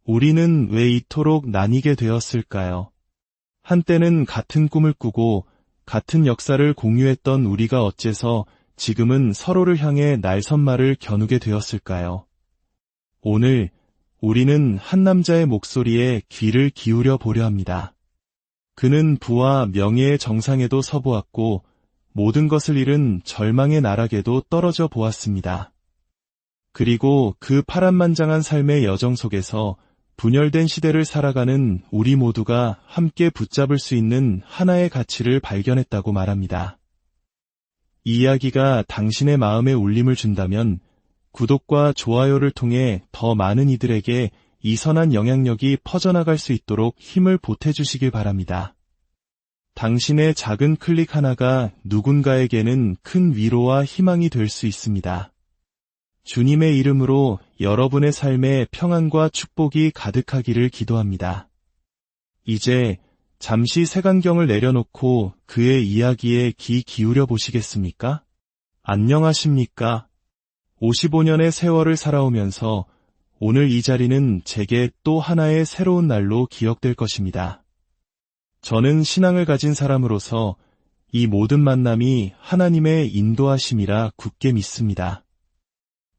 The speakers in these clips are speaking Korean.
우리는 왜 이토록 나뉘게 되었을까요? 한때는 같은 꿈을 꾸고 같은 역사를 공유했던 우리가 어째서 지금은 서로를 향해 날선말을 겨누게 되었을까요? 오늘 우리는 한 남자의 목소리에 귀를 기울여 보려 합니다. 그는 부와 명예의 정상에도 서보았고 모든 것을 잃은 절망의 나락에도 떨어져 보았습니다. 그리고 그 파란만장한 삶의 여정 속에서 분열된 시대를 살아가는 우리 모두가 함께 붙잡을 수 있는 하나의 가치를 발견했다고 말합니다. 이 이야기가 당신의 마음에 울림을 준다면 구독과 좋아요를 통해 더 많은 이들에게 이 선한 영향력이 퍼져나갈 수 있도록 힘을 보태주시길 바랍니다. 당신의 작은 클릭 하나가 누군가에게는 큰 위로와 희망이 될 수 있습니다. 주님의 이름으로 여러분의 삶에 평안과 축복이 가득하기를 기도합니다. 이제 잠시 색안경을 내려놓고 그의 이야기에 귀 기울여 보시겠습니까? 안녕하십니까? 55년의 세월을 살아오면서 오늘 이 자리는 제게 또 하나의 새로운 날로 기억될 것입니다. 저는 신앙을 가진 사람으로서 이 모든 만남이 하나님의 인도하심이라 굳게 믿습니다.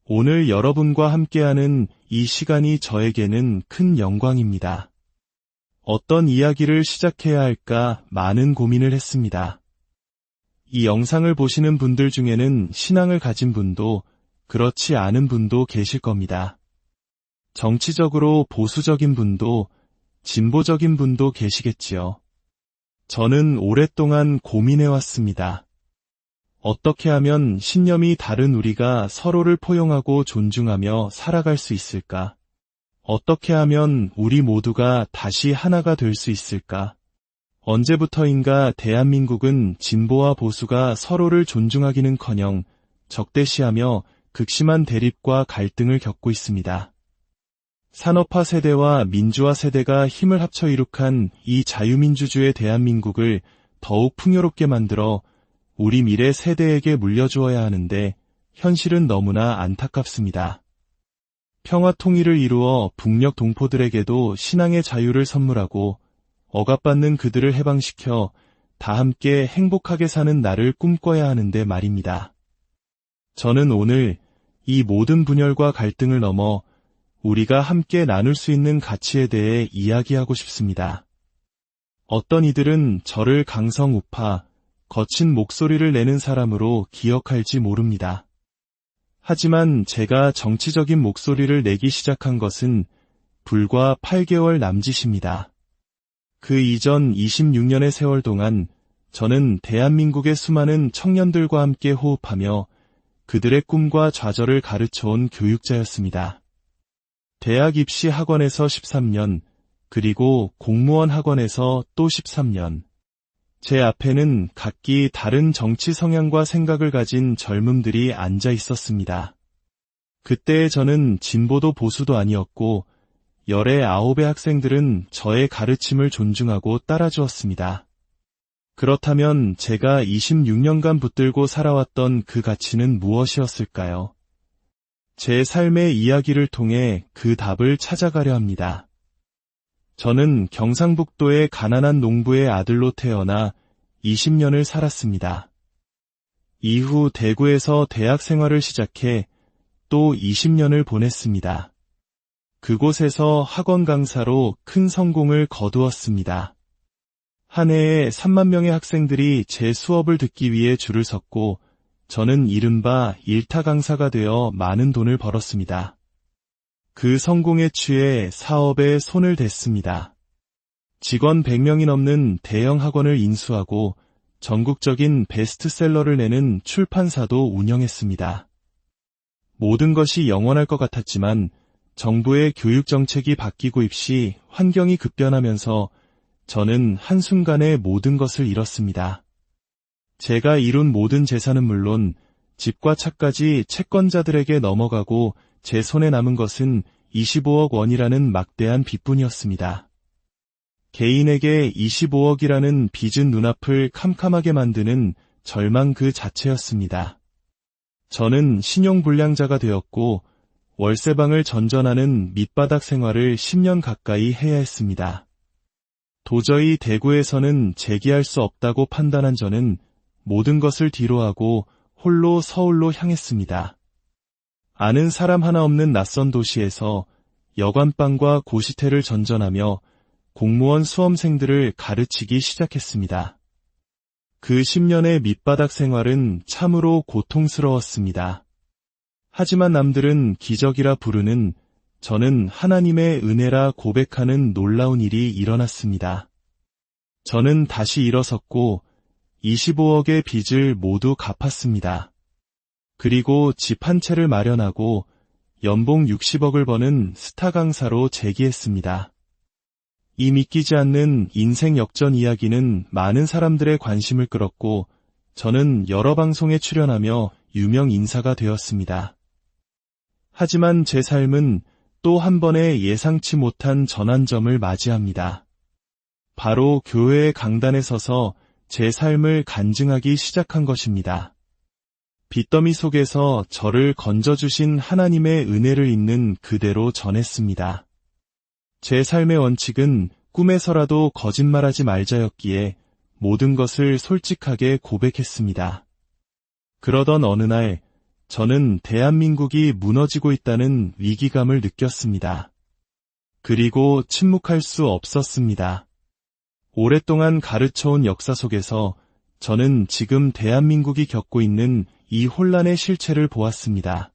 오늘 여러분과 함께하는 이 시간이 저에게는 큰 영광입니다. 어떤 이야기를 시작해야 할까 많은 고민을 했습니다. 이 영상을 보시는 분들 중에는 신앙을 가진 분도 그렇지 않은 분도 계실 겁니다. 정치적으로 보수적인 분도 진보적인 분도 계시겠지요. 저는 오랫동안 고민해왔습니다. 어떻게 하면 신념이 다른 우리가 서로를 포용하고 존중하며 살아갈 수 있을까? 어떻게 하면 우리 모두가 다시 하나가 될 수 있을까? 언제부터인가 대한민국은 진보와 보수가 서로를 존중하기는커녕 적대시하며 극심한 대립과 갈등을 겪고 있습니다. 산업화 세대와 민주화 세대가 힘을 합쳐 이룩한 이 자유민주주의 대한민국을 더욱 풍요롭게 만들어 우리 미래 세대에게 물려주어야 하는데 현실은 너무나 안타깝습니다. 평화 통일을 이루어 북녘 동포들에게도 신앙의 자유를 선물하고 억압받는 그들을 해방시켜 다 함께 행복하게 사는 날을 꿈꿔야 하는데 말입니다. 저는 오늘 이 모든 분열과 갈등을 넘어 우리가 함께 나눌 수 있는 가치에 대해 이야기하고 싶습니다. 어떤 이들은 저를 강성 우파, 거친 목소리를 내는 사람으로 기억할지 모릅니다. 하지만 제가 정치적인 목소리를 내기 시작한 것은 불과 8개월 남짓입니다. 그 이전 26년의 세월 동안 저는 대한민국의 수많은 청년들과 함께 호흡하며 그들의 꿈과 좌절을 가르쳐온 교육자였습니다. 대학 입시 학원에서 13년, 그리고 공무원 학원에서 또 13년. 제 앞에는 각기 다른 정치 성향과 생각을 가진 젊음들이 앉아 있었습니다. 그때의 저는 진보도 보수도 아니었고, 열의 9의 학생들은 저의 가르침을 존중하고 따라주었습니다. 그렇다면 제가 26년간 붙들고 살아왔던 그 가치는 무엇이었을까요? 제 삶의 이야기를 통해 그 답을 찾아가려 합니다. 저는 경상북도의 가난한 농부의 아들로 태어나 20년을 살았습니다. 이후 대구에서 대학 생활을 시작해 또 20년을 보냈습니다. 그곳에서 학원 강사로 큰 성공을 거두었습니다. 한 해에 3만 명의 학생들이 제 수업을 듣기 위해 줄을 섰고 저는 이른바 일타 강사가 되어 많은 돈을 벌었습니다. 그 성공에 취해 사업에 손을 댔습니다. 직원 100명이 넘는 대형 학원을 인수하고 전국적인 베스트셀러를 내는 출판사도 운영했습니다. 모든 것이 영원할 것 같았지만 정부의 교육정책이 바뀌고 입시, 환경이 급변하면서 저는 한순간에 모든 것을 잃었습니다. 제가 이룬 모든 재산은 물론 집과 차까지 채권자들에게 넘어가고 제 손에 남은 것은 25억 원이라는 막대한 빚뿐이었습니다. 개인에게 25억이라는 빚은 눈앞을 캄캄하게 만드는 절망 그 자체였습니다. 저는 신용불량자가 되었고 월세방을 전전하는 밑바닥 생활을 10년 가까이 해야 했습니다. 도저히 대구에서는 재기할 수 없다고 판단한 저는 모든 것을 뒤로하고 홀로 서울로 향했습니다. 아는 사람 하나 없는 낯선 도시에서 여관방과 고시텔을 전전하며 공무원 수험생들을 가르치기 시작했습니다. 그 10년의 밑바닥 생활은 참으로 고통스러웠습니다. 하지만 남들은 기적이라 부르는, 저는 하나님의 은혜라 고백하는 놀라운 일이 일어났습니다. 저는 다시 일어섰고 25억의 빚을 모두 갚았습니다. 그리고 집 한 채를 마련하고 연봉 60억을 버는 스타 강사로 재기했습니다. 이 믿기지 않는 인생 역전 이야기는 많은 사람들의 관심을 끌었고 저는 여러 방송에 출연하며 유명 인사가 되었습니다. 하지만 제 삶은 또 한 번의 예상치 못한 전환점을 맞이합니다. 바로 교회의 강단에 서서 제 삶을 간증하기 시작한 것입니다. 빚더미 속에서 저를 건져주신 하나님의 은혜를 있는 그대로 전했습니다. 제 삶의 원칙은 꿈에서라도 거짓말하지 말자였기에 모든 것을 솔직하게 고백했습니다. 그러던 어느 날 저는 대한민국이 무너지고 있다는 위기감을 느꼈습니다. 그리고 침묵할 수 없었습니다. 오랫동안 가르쳐온 역사 속에서 저는 지금 대한민국이 겪고 있는 이 혼란의 실체를 보았습니다.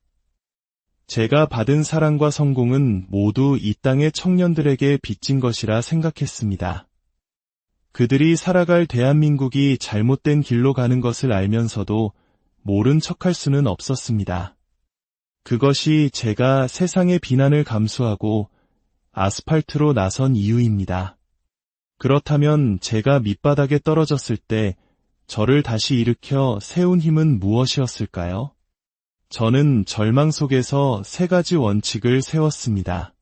제가 받은 사랑과 성공은 모두 이 땅의 청년들에게 빚진 것이라 생각했습니다. 그들이 살아갈 대한민국이 잘못된 길로 가는 것을 알면서도 모른 척할 수는 없었습니다. 그것이 제가 세상의 비난을 감수하고 아스팔트로 나선 이유입니다. 그렇다면 제가 밑바닥에 떨어졌을 때 저를 다시 일으켜 세운 힘은 무엇이었을까요? 저는 절망 속에서 3가지 원칙을 세웠습니다.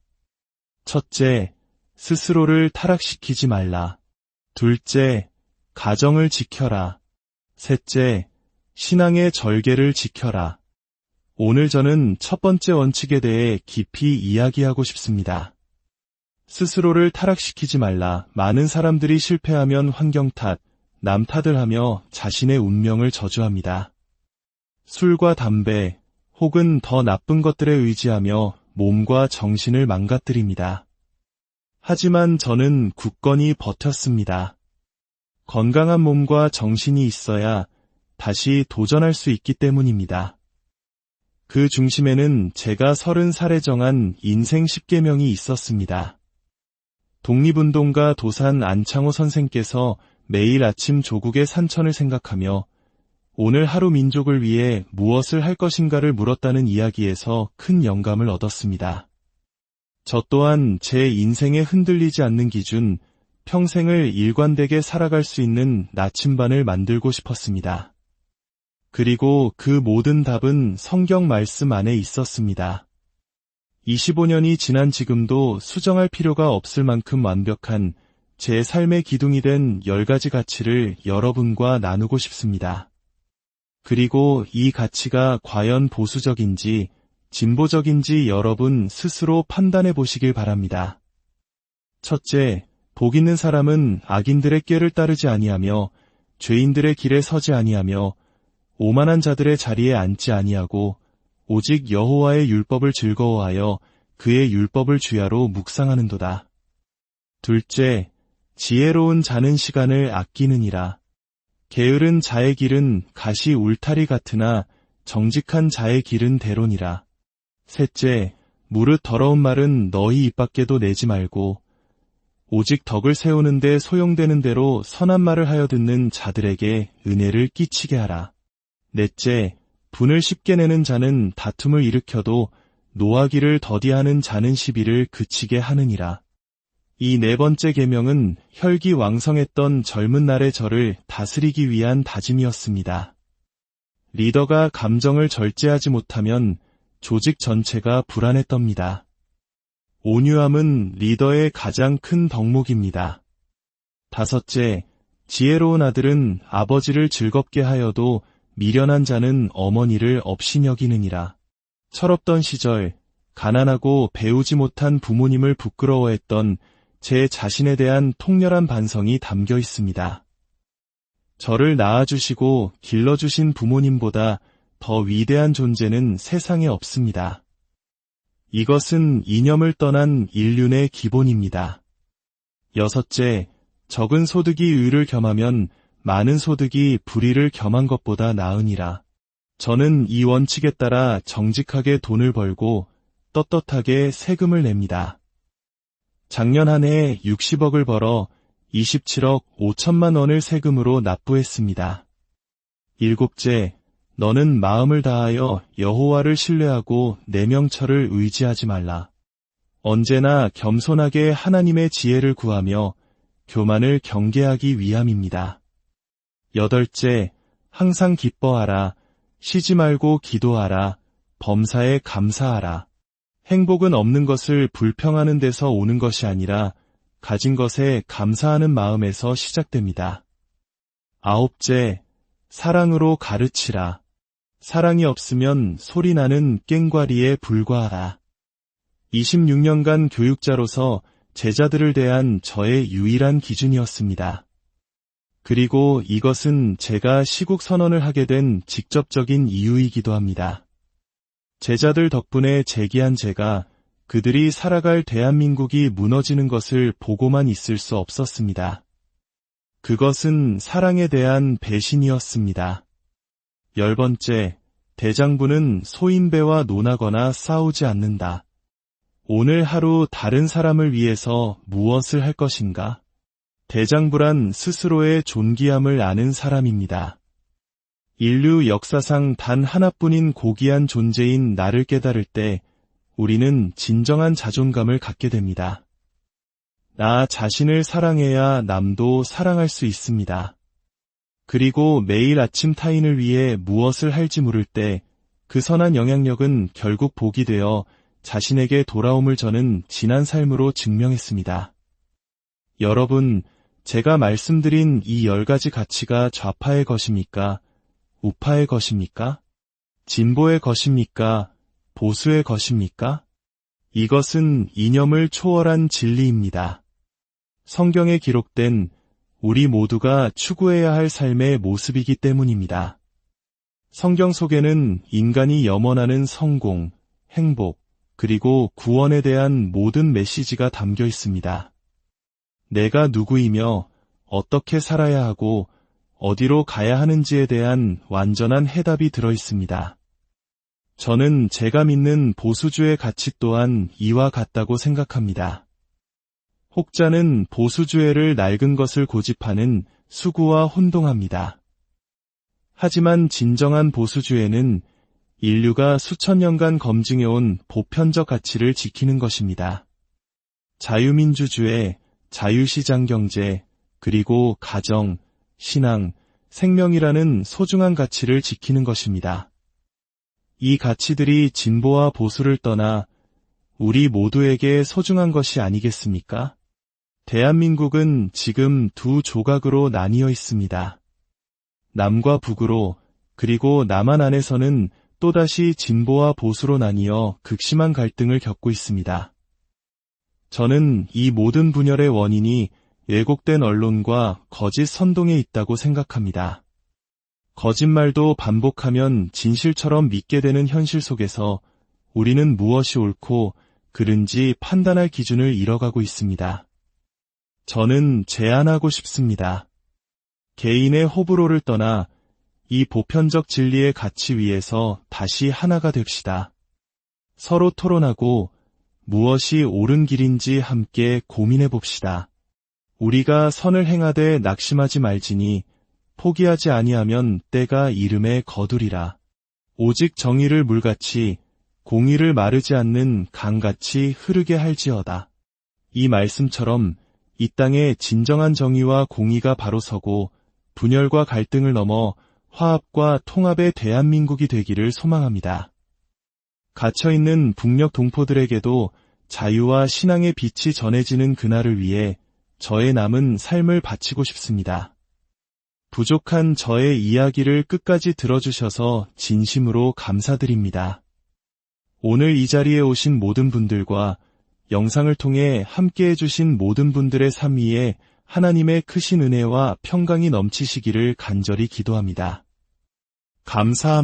첫째, 스스로를 타락시키지 말라. 둘째, 가정을 지켜라. 셋째, 신앙의 절개를 지켜라. 오늘 저는 첫 번째 원칙에 대해 깊이 이야기하고 싶습니다. 스스로를 타락시키지 말라. 많은 사람들이 실패하면 환경 탓, 남 탓을 하며 자신의 운명을 저주합니다. 술과 담배, 혹은 더 나쁜 것들에 의지하며 몸과 정신을 망가뜨립니다. 하지만 저는 굳건히 버텼습니다. 건강한 몸과 정신이 있어야 다시 도전할 수 있기 때문입니다. 그 중심에는 제가 30살에 정한 인생 10계명이 있었습니다. 독립운동가 도산 안창호 선생께서 매일 아침 조국의 산천을 생각하며 오늘 하루 민족을 위해 무엇을 할 것인가를 물었다는 이야기에서 큰 영감을 얻었습니다. 저 또한 제 인생에 흔들리지 않는 기준, 평생을 일관되게 살아갈 수 있는 나침반을 만들고 싶었습니다. 그리고 그 모든 답은 성경 말씀 안에 있었습니다. 25년이 지난 지금도 수정할 필요가 없을 만큼 완벽한 제 삶의 기둥이 된 10가지 가치를 여러분과 나누고 싶습니다. 그리고 이 가치가 과연 보수적인지 진보적인지 여러분 스스로 판단해 보시길 바랍니다. 첫째, 복 있는 사람은 악인들의 꾀를 따르지 아니하며 죄인들의 길에 서지 아니하며 오만한 자들의 자리에 앉지 아니하고 오직 여호와의 율법을 즐거워하여 그의 율법을 주야로 묵상하는도다. 둘째, 지혜로운 자는 시간을 아끼느니라. 게으른 자의 길은 가시 울타리 같으나 정직한 자의 길은 대로니라. 셋째, 무릇 더러운 말은 너희 입 밖에도 내지 말고 오직 덕을 세우는 데 소용되는 대로 선한 말을 하여 듣는 자들에게 은혜를 끼치게 하라. 넷째, 분을 쉽게 내는 자는 다툼을 일으켜도 노하기를 더디하는 자는 시비를 그치게 하느니라. 이 4번째 계명은 혈기왕성했던 젊은 날의 저를 다스리기 위한 다짐이었습니다. 리더가 감정을 절제하지 못하면 조직 전체가 불안에 떱니다. 온유함은 리더의 가장 큰 덕목입니다. 다섯째, 지혜로운 아들은 아버지를 즐겁게 하여도 미련한 자는 어머니를 업신여기느니라. 철없던 시절 가난하고 배우지 못한 부모님을 부끄러워했던 제 자신에 대한 통렬한 반성이 담겨 있습니다. 저를 낳아주시고 길러주신 부모님보다 더 위대한 존재는 세상에 없습니다. 이것은 이념을 떠난 인륜의 기본입니다. 여섯째, 적은 소득이 의를 겸하면 많은 소득이 불의를 겸한 것보다 나으니라. 저는 이 원칙에 따라 정직하게 돈을 벌고 떳떳하게 세금을 냅니다. 작년 한 해 60억을 벌어 27억 5천만 원을 세금으로 납부했습니다. 일곱째, 너는 마음을 다하여 여호와를 신뢰하고 내 명철을 의지하지 말라. 언제나 겸손하게 하나님의 지혜를 구하며 교만을 경계하기 위함입니다. 여덟째, 항상 기뻐하라. 쉬지 말고 기도하라. 범사에 감사하라. 행복은 없는 것을 불평하는 데서 오는 것이 아니라 가진 것에 감사하는 마음에서 시작됩니다. 아홉째, 사랑으로 가르치라. 사랑이 없으면 소리나는 꽹과리에 불과하라. 26년간 교육자로서 제자들을 대한 저의 유일한 기준이었습니다. 그리고 이것은 제가 시국 선언을 하게 된 직접적인 이유이기도 합니다. 제자들 덕분에 재기한 제가 그들이 살아갈 대한민국이 무너지는 것을 보고만 있을 수 없었습니다. 그것은 사랑에 대한 배신이었습니다. 10번째, 대장부는 소인배와 논하거나 싸우지 않는다. 오늘 하루 다른 사람을 위해서 무엇을 할 것인가? 대장부란 스스로의 존귀함을 아는 사람입니다. 인류 역사상 단 하나뿐인 고귀한 존재인 나를 깨달을 때 우리는 진정한 자존감을 갖게 됩니다. 나 자신을 사랑해야 남도 사랑할 수 있습니다. 그리고 매일 아침 타인을 위해 무엇을 할지 물을 때 그 선한 영향력은 결국 복이 되어 자신에게 돌아옴을 저는 지난 삶으로 증명했습니다. 여러분, 제가 말씀드린 이 10가지 가치가 좌파의 것입니까? 우파의 것입니까? 진보의 것입니까? 보수의 것입니까? 이것은 이념을 초월한 진리입니다. 성경에 기록된 우리 모두가 추구해야 할 삶의 모습이기 때문입니다. 성경 속에는 인간이 염원하는 성공, 행복, 그리고 구원에 대한 모든 메시지가 담겨 있습니다. 내가 누구이며 어떻게 살아야 하고 어디로 가야 하는지에 대한 완전한 해답이 들어 있습니다. 저는 제가 믿는 보수주의 가치 또한 이와 같다고 생각합니다. 혹자는 보수주의를 낡은 것을 고집하는 수구와 혼동합니다. 하지만 진정한 보수주의는 인류가 수천 년간 검증해온 보편적 가치를 지키는 것입니다. 자유민주주의, 자유시장 경제, 그리고 가정, 신앙, 생명이라는 소중한 가치를 지키는 것입니다. 이 가치들이 진보와 보수를 떠나 우리 모두에게 소중한 것이 아니겠습니까? 대한민국은 지금 두 조각으로 나뉘어 있습니다. 남과 북으로, 그리고 남한 안에서는 또다시 진보와 보수로 나뉘어 극심한 갈등을 겪고 있습니다. 저는 이 모든 분열의 원인이 왜곡된 언론과 거짓 선동에 있다고 생각합니다. 거짓말도 반복하면 진실처럼 믿게 되는 현실 속에서 우리는 무엇이 옳고 그른지 판단할 기준을 잃어가고 있습니다. 저는 제안하고 싶습니다. 개인의 호불호를 떠나 이 보편적 진리의 가치 위에서 다시 하나가 됩시다. 서로 토론하고 무엇이 옳은 길인지 함께 고민해 봅시다. 우리가 선을 행하되 낙심하지 말지니 포기하지 아니하면 때가 이름에 거두리라. 오직 정의를 물같이 공의를 마르지 않는 강같이 흐르게 할지어다. 이 말씀처럼 이 땅에 진정한 정의와 공의가 바로 서고 분열과 갈등을 넘어 화합과 통합의 대한민국이 되기를 소망합니다. 갇혀있는 북녘 동포들에게도 자유와 신앙의 빛이 전해지는 그날을 위해 저의 남은 삶을 바치고 싶습니다. 부족한 저의 이야기를 끝까지 들어주셔서 진심으로 감사드립니다. 오늘 이 자리에 오신 모든 분들과 영상을 통해 함께 해주신 모든 분들의 삶 위에 하나님의 크신 은혜와 평강이 넘치시기를 간절히 기도합니다. 감사합니다.